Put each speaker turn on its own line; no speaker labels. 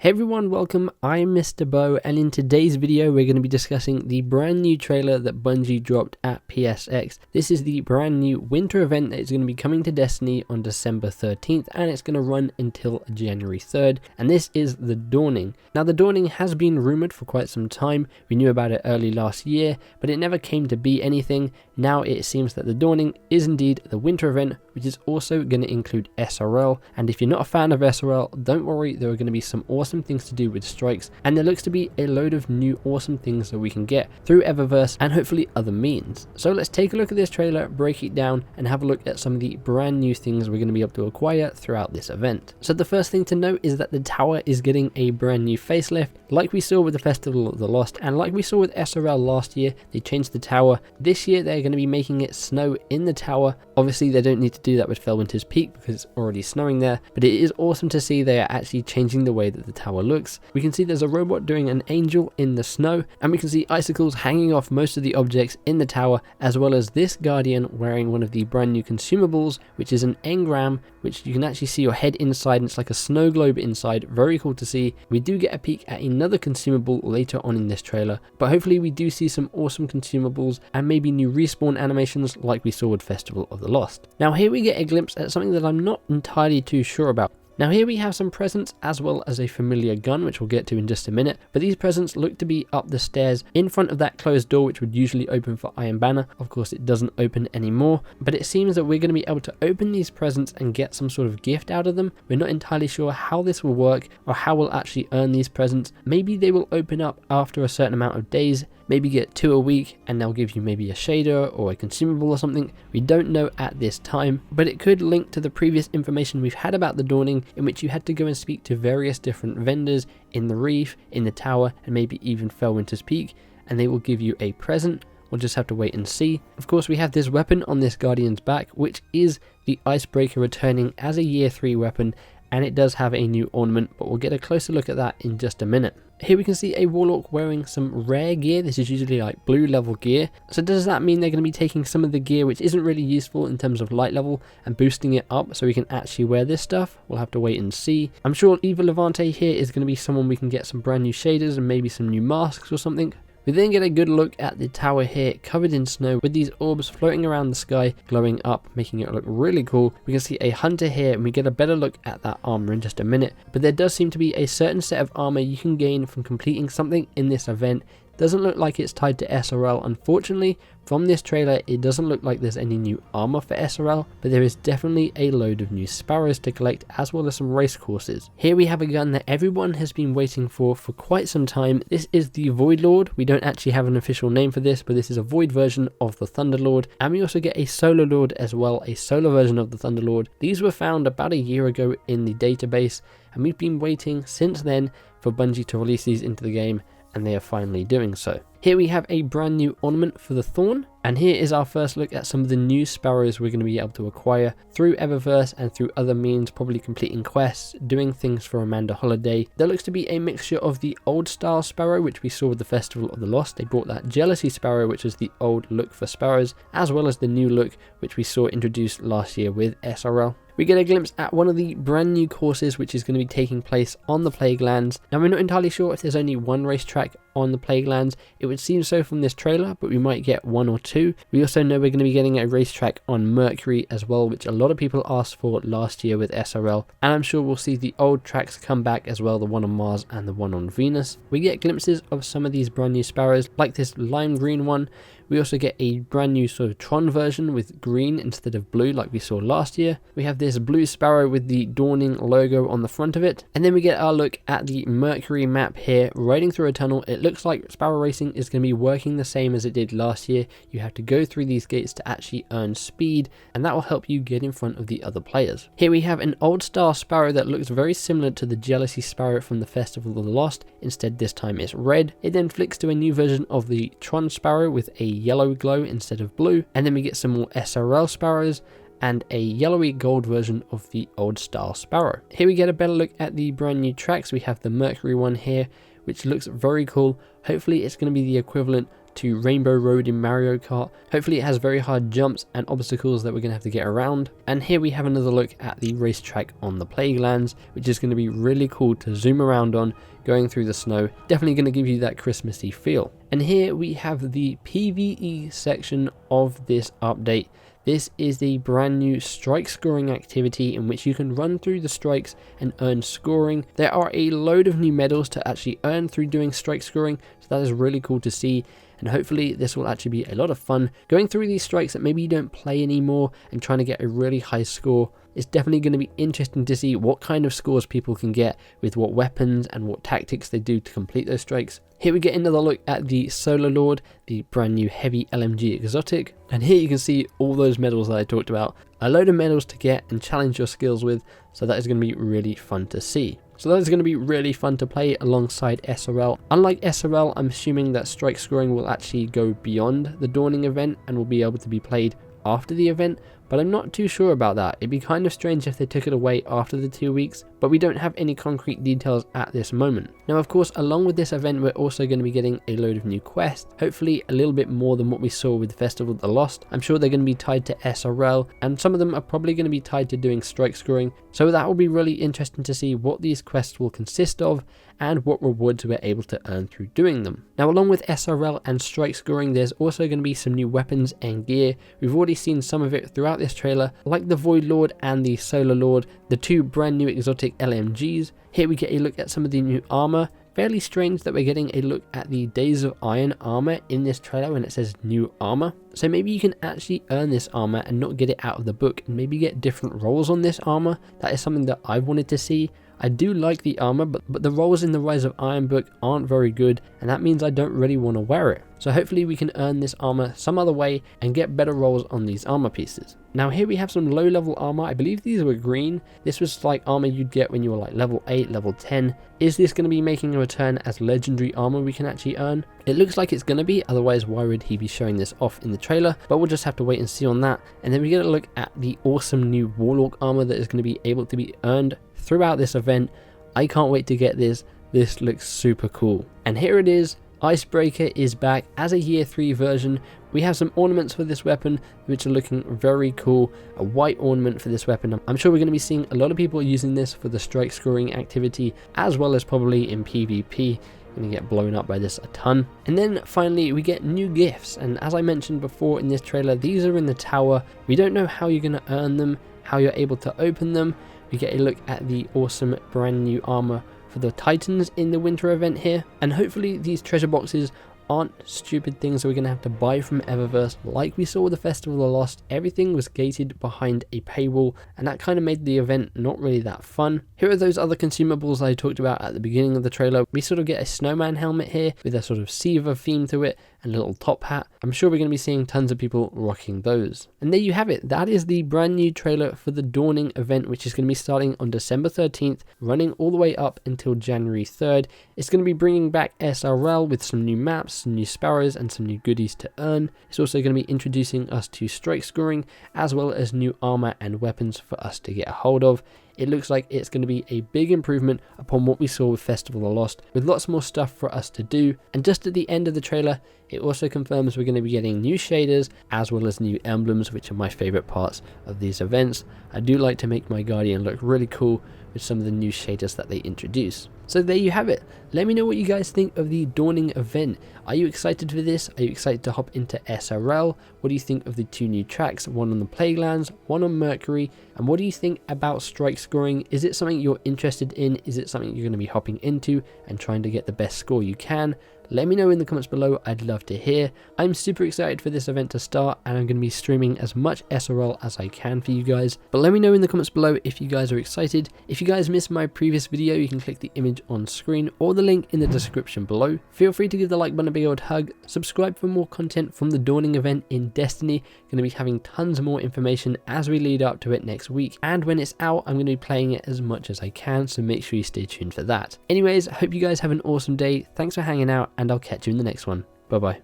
Hey everyone, welcome. I'm MisterBo, and in today's video we're going to be discussing the brand new trailer that Bungie dropped at PSX. This is the brand new winter event that is going to be coming to Destiny on December 13th, and it's going to run until January 3rd, and this is the Dawning. Now the Dawning has been rumoured for quite some time. We knew about it early last year, but it never came to be anything. Now it seems that the Dawning is indeed the winter event, which is also going to include SRL, and if you're not a fan of SRL, don't worry, there are going to be some awesome things to do with strikes, and there looks to be a load of new awesome things that we can get through Eververse and hopefully other means. So let's take a look at this trailer, break it down, and have a look at some of the brand new things we're going to be able to acquire throughout this event. So the first thing to note is that the tower is getting a brand new facelift, like we saw with the Festival of the Lost, and like we saw with SRL last year. They changed the tower. This year they're going to be making it snow in the tower. Obviously they don't need to do that with Felwinter's Peak because it's already snowing there, but it is awesome to see they are actually changing the way that the tower looks. We can see there's a robot doing an angel in the snow, and we can see icicles hanging off most of the objects in the tower, as well as this guardian wearing one of the brand new consumables, which is an engram, which you can actually see your head inside, and it's like a snow globe inside. Very cool to see. We do get a peek at another consumable later on in this trailer, but hopefully we do see some awesome consumables and maybe new respawn animations like we saw with Festival of the Lost. Now here we get a glimpse at something that I'm not entirely too sure about. Now here we have some presents as well as a familiar gun, which we'll get to in just a minute, but these presents look to be up the stairs in front of that closed door, which would usually open for Iron Banner. Of course it doesn't open anymore, but it seems that we're going to be able to open these presents and get some sort of gift out of them. We're not entirely sure how this will work or how we'll actually earn these presents. Maybe they will open up after a certain amount of days, maybe get 2 a week, and they'll give you maybe a shader or a consumable or something. We don't know at this time, but it could link to the previous information we've had about the Dawning, in which you had to go and speak to various different vendors in the Reef, in the tower, and maybe even Felwinter's Peak, and they will give you a present. We'll just have to wait and see. Of course, we have this weapon on this Guardian's back, which is the Icebreaker returning as a Year 3 weapon, and it does have a new ornament, but we'll get a closer look at that in just a minute. Here we can see a Warlock wearing some rare gear. This is usually like blue level gear. So does that mean they're going to be taking some of the gear which isn't really useful in terms of light level and boosting it up so we can actually wear this stuff? We'll have to wait and see. I'm sure Eva Levante here is going to be someone we can get some brand new shaders and maybe some new masks or something. We then get a good look at the tower here, covered in snow with these orbs floating around the sky, glowing up, making it look really cool. We can see a hunter here, and we get a better look at that armor in just a minute. But there does seem to be a certain set of armor you can gain from completing something in this event. Doesn't look like it's tied to SRL, unfortunately. From this trailer, it doesn't look like there's any new armor for SRL, but there is definitely a load of new sparrows to collect, as well as some race courses. Here we have a gun that everyone has been waiting for quite some time. This is the Void Lord. We don't actually have an official name for this, but this is a Void version of the Thunder Lord, and we also get a Solar Lord as well, a solar version of the Thunder Lord. These were found about a year ago in the database, and we've been waiting since then for Bungie to release these into the game, and they are finally doing so. Here we have a brand new ornament for the Thorn, and here is our first look at some of the new sparrows we're going to be able to acquire through Eververse and through other means, probably completing quests, doing things for Amanda Holiday. There looks to be a mixture of the old style sparrow, which we saw with the Festival of the Lost. They brought that Jealousy sparrow, which was the old look for sparrows, as well as the new look, which we saw introduced last year with SRL. We get a glimpse at one of the brand new courses which is going to be taking place on the Plague Lands. Now we're not entirely sure if there's only one racetrack on the Plague Lands. It would seem so from this trailer, but we might get 1 or 2. We also know we're going to be getting a racetrack on Mercury as well, which a lot of people asked for last year with SRL, and I'm sure we'll see the old tracks come back as well, the one on Mars and the one on Venus. We get glimpses of some of these brand new sparrows, like this lime green one. We also get a brand new sort of Tron version with green instead of blue like we saw last year. We have this blue sparrow with the Dawning logo on the front of it. And then we get our look at the Mercury map here, riding through a tunnel. It looks like Sparrow Racing is going to be working the same as it did last year. You have to go through these gates to actually earn speed, and that will help you get in front of the other players. Here we have an old style sparrow that looks very similar to the Jealousy sparrow from the Festival of the Lost. Instead this time it's red. It then flicks to a new version of the Tron sparrow with a yellow glow instead of blue, and then we get some more SRL sparrows and a yellowy gold version of the old style sparrow. Here we get a better look at the brand new tracks. We have the Mercury one here, which looks very cool. Hopefully it's going to be the equivalent to Rainbow Road in Mario Kart. Hopefully it has very hard jumps and obstacles that we're going to have to get around. And here we have another look at the racetrack on the Playlands, which is going to be really cool to zoom around on, going through the snow. Definitely going to give you that Christmassy feel. And here we have the PvE section of this update. This is the brand new strike scoring activity in which you can run through the strikes and earn scoring. There are a load of new medals to actually earn through doing strike scoring, so that is really cool to see. And hopefully this will actually be a lot of fun going through these strikes that maybe you don't play anymore and trying to get a really high score. It's definitely going to be interesting to see what kind of scores people can get with what weapons and what tactics they do to complete those strikes. Here we get another look at the Solar Lord, the brand new heavy LMG exotic. And here you can see all those medals that I talked about. A load of medals to get and challenge your skills with, so that is going to be really fun to see. So that is going to be really fun to play alongside SRL. Unlike SRL, I'm assuming that strike scoring will actually go beyond the Dawning event and will be able to be played after the event, but I'm not too sure about that. It'd be kind of strange if they took it away after the 2 weeks, but we don't have any concrete details at this moment. Now, of course, along with this event, we're also going to be getting a load of new quests, hopefully a little bit more than what we saw with Festival of the Lost. I'm sure they're going to be tied to SRL, and some of them are probably going to be tied to doing strike scoring, so that will be really interesting to see what these quests will consist of and what rewards we're able to earn through doing them. Now, along with SRL and strike scoring, there's also going to be some new weapons and gear. We've already seen some of it throughout this trailer, like the Void Lord and the Solar Lord, the two brand new exotic LMGs. Here we get a look at some of the new armor. Fairly strange that we're getting a look at the Days of Iron armor in this trailer when it says new armor. So maybe you can actually earn this armor and not get it out of the book, and maybe get different rolls on this armor. That is something that I've wanted to see. I do like the armor, but the rolls in the Rise of Iron book aren't very good, and that means I don't really want to wear it. So hopefully we can earn this armor some other way and get better rolls on these armor pieces. Now here we have some low level armor. I believe these were green. This was like armor you'd get when you were like level 8, level 10. Is this going to be making a return as legendary armor we can actually earn? It looks like it's going to be, otherwise why would he be showing this off in the trailer? But we'll just have to wait and see on that. And then we get a look at the awesome new Warlock armor that is going to be able to be earned throughout this event. I can't wait to get this. This looks super cool. And here it is. Icebreaker is back as a year 3 version. We have some ornaments for this weapon which are looking very cool. A white ornament for this weapon. I'm sure we're going to be seeing a lot of people using this for the strike scoring activity, as well as probably in PvP. Going to get blown up by this a ton. And then finally we get new gifts, and as I mentioned before in this trailer, these are in the tower. We don't know how you're going to earn them, how you're able to open them. We get a look at the awesome brand new armor for the Titans in the winter event here, and hopefully these treasure boxes aren't stupid things that we're going to have to buy from Eververse like we saw with the Festival of the Lost. Everything was gated behind a paywall, and that kind of made the event not really that fun. Here are those other consumables I talked about at the beginning of the trailer. We sort of get a snowman helmet here with a sort of Siva theme to it and a little top hat. I'm sure we're going to be seeing tons of people rocking those. And there you have it. That is the brand new trailer for the Dawning event, which is going to be starting on December 13th, running all the way up until January 3rd. It's going to be bringing back SRL with some new maps, some new sparrows, and some new goodies to earn. It's also going to be introducing us to strike scoring, as well as new armor and weapons for us to get a hold of. It looks like it's going to be a big improvement upon what we saw with Festival of the Lost, with lots more stuff for us to do. And just at the end of the trailer, it also confirms we're going to be getting new shaders as well as new emblems, which are my favorite parts of these events. I do like to make my Guardian look really cool with some of the new shaders that they introduce. So there you have it. Let me know what you guys think of the Dawning event. Are you excited for this? Are you excited to hop into SRL? What do you think of the 2 new tracks, one on the Playlands, one on Mercury? And what do you think about strike scoring? Is it something you're interested in? Is it something you're going to be hopping into and trying to get the best score you can? Let me know in the comments below. I'd love to hear. I'm super excited for this event to start, and I'm going to be streaming as much SRL as I can for you guys. But let me know in the comments below if you guys are excited. If you guys missed my previous video, you can click the image on screen or the link in the description below. Feel free to give the like button a big old hug. Subscribe for more content from the Dawning event in Destiny. Going to be having tons more information as we lead up to it next week. And when it's out, I'm going to be playing it as much as I can, so make sure you stay tuned for that. Anyways, I hope you guys have an awesome day. Thanks for hanging out, and I'll catch you in the next one. Bye bye.